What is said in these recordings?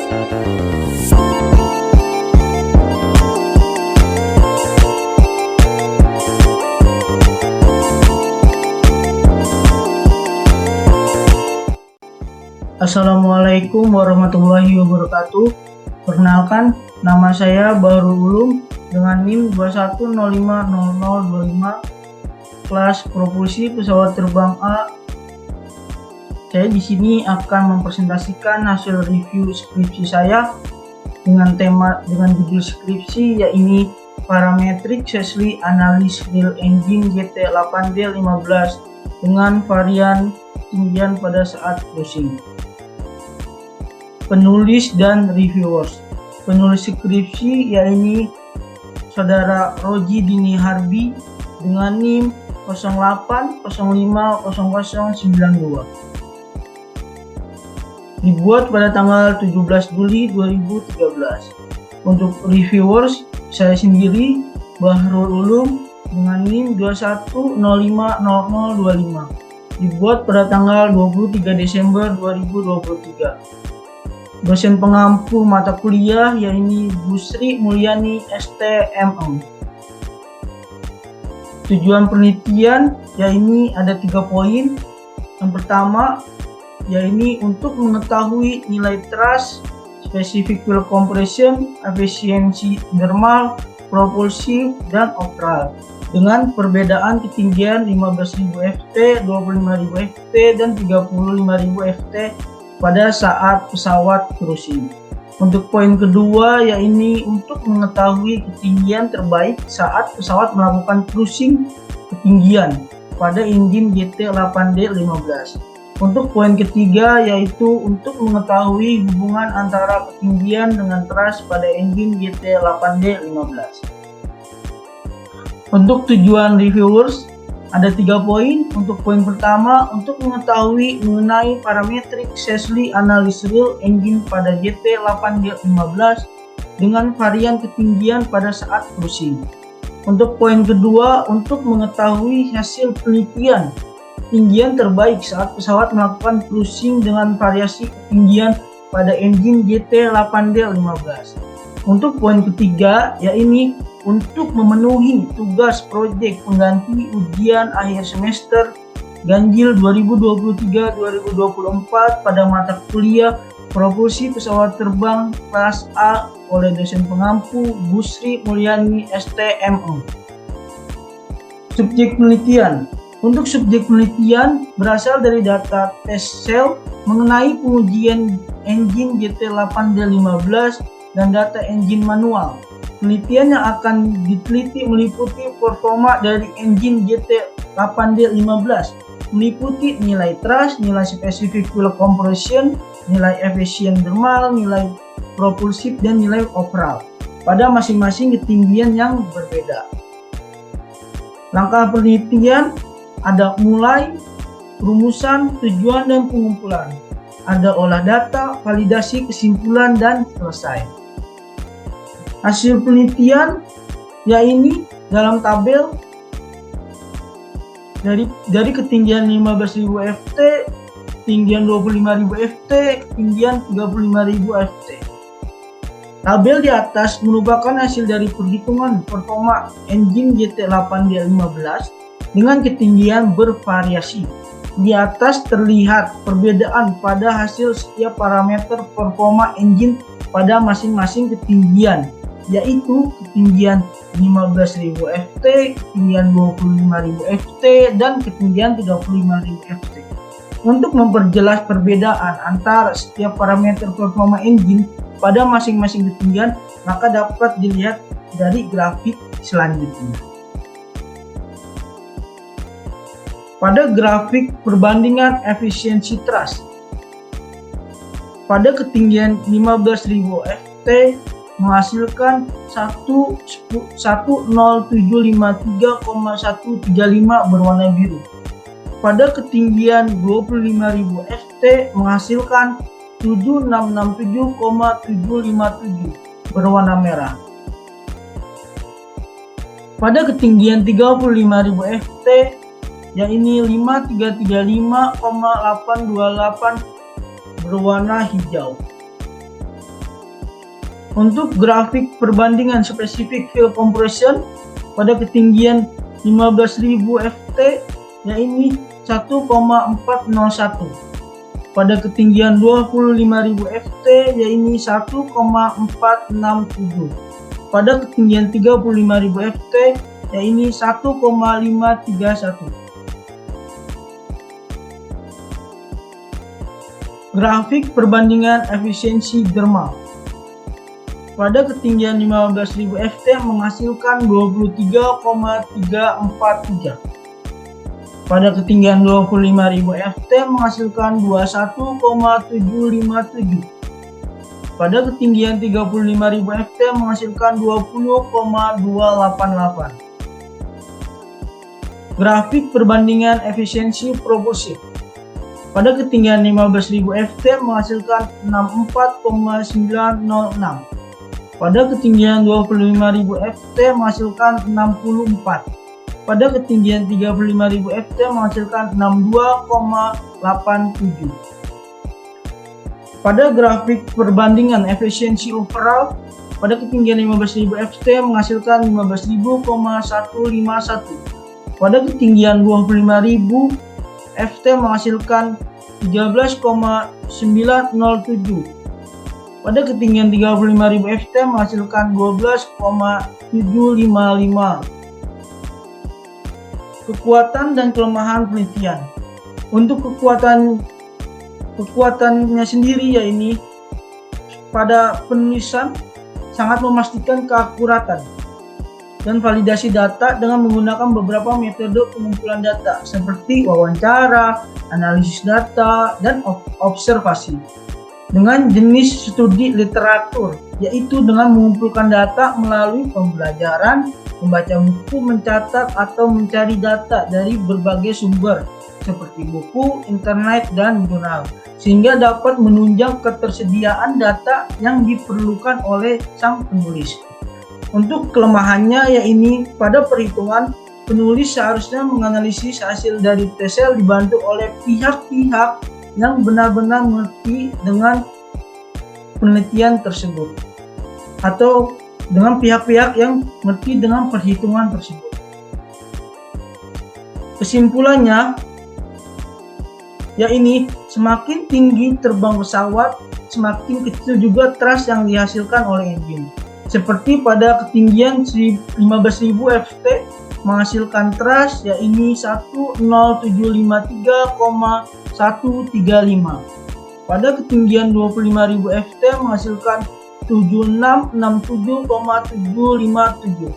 Assalamualaikum warahmatullahi wabarakatuh. Perkenalkan, nama saya Bahrul Ulum dengan NIM 21050025, kelas propulsi pesawat terbang A. Saya di sini akan mempresentasikan hasil review skripsi saya dengan judul skripsi yaitu Parametric Safely Analysis Real Engine GT8D15 dengan varian ketinggian pada saat cruising. Penulis dan reviewers. Penulis skripsi yaitu Saudara Roji Dini Harbi dengan NIM 08050092. Dibuat pada tanggal 17 Juli 2013. Untuk reviewers, saya sendiri Bahrul Ulum dengan NIM 21050025. Dibuat pada tanggal 23 Desember 2023. Dosen pengampu mata kuliah yaitu Bu Sri Mulyani STMM. Tujuan penelitian yaitu ada 3 poin. Yang pertama yaitu untuk mengetahui nilai thrust, specific fuel compression, efisiensi thermal, propulsif, dan overall dengan perbedaan ketinggian 15.000 Ft, 25.000 Ft, dan 35.000 Ft pada saat pesawat cruising. Untuk poin kedua yaitu untuk mengetahui ketinggian terbaik saat pesawat melakukan cruising ketinggian pada engine GT8D15. Untuk poin ketiga yaitu untuk mengetahui hubungan antara ketinggian dengan thrust pada engine GT8D15. Untuk tujuan reviewers ada 3 poin. Untuk poin pertama, untuk mengetahui mengenai parametric safely analysis real engine pada GT8D15 dengan varian ketinggian pada saat cruising. Untuk poin kedua, untuk mengetahui hasil penelitian ketinggian terbaik saat pesawat melakukan cruising dengan variasi ketinggian pada engine GT8D15. Untuk poin ketiga, yaitu untuk memenuhi tugas proyek pengganti ujian akhir semester ganjil 2023-2024 pada mata kuliah propulsi pesawat terbang kelas A oleh dosen pengampu Bu Sri Mulyani STMM. Subjek penelitian. Untuk subjek penelitian berasal dari data test cell mengenai pengujian engine GT8D15 dan data engine manual. Penelitian yang akan diteliti meliputi performa dari engine GT8D15, meliputi nilai thrust, nilai specific fuel compression, nilai efisien thermal, nilai propulsif, dan nilai overall pada masing-masing ketinggian yang berbeda. Langkah penelitian ada mulai, rumusan, tujuan, dan pengumpulan. Ada olah data, validasi, kesimpulan, dan selesai. Hasil penelitian yaitu dalam tabel dari ketinggian 15.000 Ft, ketinggian 25.000 Ft, ketinggian 35.000 Ft. Tabel di atas merupakan hasil dari perhitungan performa engine GT8D15 dengan ketinggian bervariasi. Di atas terlihat perbedaan pada hasil setiap parameter performa engine pada masing-masing ketinggian, yaitu ketinggian 15.000 Ft, ketinggian 25.000 Ft, dan ketinggian 35.000 Ft. Untuk memperjelas perbedaan antara setiap parameter performa engine pada masing-masing ketinggian, maka dapat dilihat dari grafik selanjutnya. Pada grafik perbandingan efisiensi thrust, pada ketinggian 15.000 Ft menghasilkan 10753,135 berwarna biru. Pada ketinggian 25.000 Ft menghasilkan 7667,757 berwarna merah. Pada ketinggian 35.000 Ft yaitu 5335,828 berwarna hijau. Untuk grafik perbandingan spesifik field compression pada ketinggian 15.000 ft yaitu 1,401. Pada ketinggian 25.000 ft yaitu 1,467. Pada ketinggian 35.000 ft yaitu 1,531. Grafik perbandingan efisiensi dermal. Pada ketinggian 15.000 ft menghasilkan 23,343. Pada ketinggian 25.000 ft menghasilkan 21,757. Pada ketinggian 35.000 ft menghasilkan 20,288. Grafik perbandingan efisiensi propulsif. Pada ketinggian 15.000 ft menghasilkan 64,906. Pada ketinggian 25.000 ft menghasilkan 64. Pada ketinggian 35.000 ft menghasilkan 62,87. Pada grafik perbandingan efisiensi overall, pada ketinggian 15.000 ft menghasilkan 15.151. Pada ketinggian 25.000 ft menghasilkan 13,907. Pada ketinggian 35.000 ft menghasilkan 12,755. Kekuatan dan kelemahan penelitian. Untuk kekuatannya sendiri yaitu pada penulisan sangat memastikan keakuratan dan validasi data dengan menggunakan beberapa metode pengumpulan data seperti wawancara, analisis data, dan observasi. Dengan jenis studi literatur, yaitu dengan mengumpulkan data melalui pembelajaran, membaca buku, mencatat, atau mencari data dari berbagai sumber seperti buku, internet, dan jurnal, sehingga dapat menunjang ketersediaan data yang diperlukan oleh sang penulis. Untuk kelemahannya yaitu pada perhitungan, penulis seharusnya menganalisis hasil dari TESEL dibantu oleh pihak-pihak yang benar-benar mengerti dengan penelitian tersebut atau dengan pihak-pihak yang mengerti dengan perhitungan tersebut. Kesimpulannya yaitu semakin tinggi terbang pesawat, semakin kecil juga thrust yang dihasilkan oleh engine. Seperti pada ketinggian 15.000 ft menghasilkan thrust yaitu 10753,135. Pada ketinggian 25.000 ft menghasilkan 7667,757.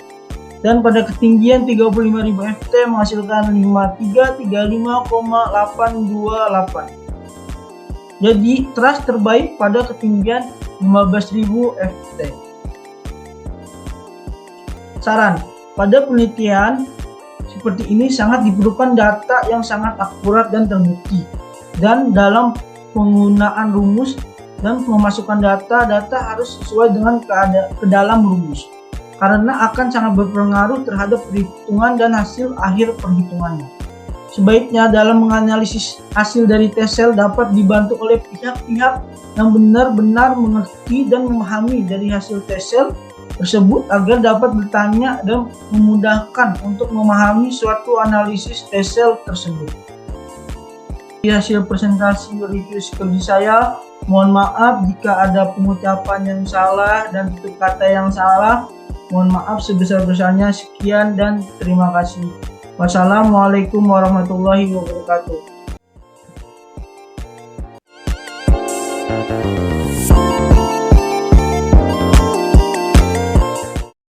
Dan pada ketinggian 35.000 ft menghasilkan 5335,828. Jadi thrust terbaik pada ketinggian 15.000 ft. Saran, pada penelitian seperti ini sangat diperlukan data yang sangat akurat dan terbukti. Dan dalam penggunaan rumus dan memasukkan data harus sesuai dengan ke dalam rumus, karena akan sangat berpengaruh terhadap perhitungan dan hasil akhir perhitungannya. Sebaiknya dalam menganalisis hasil dari TESEL dapat dibantu oleh pihak-pihak yang benar-benar mengerti dan memahami dari hasil TESEL tersebut agar dapat bertanya dan memudahkan untuk memahami suatu analisis TESEL tersebut. Di hasil presentasi review skripsi saya, mohon maaf jika ada pengucapan yang salah dan tutur kata yang salah. Mohon maaf sebesar-besarnya. Sekian dan terima kasih. Wassalamualaikum warahmatullahi wabarakatuh.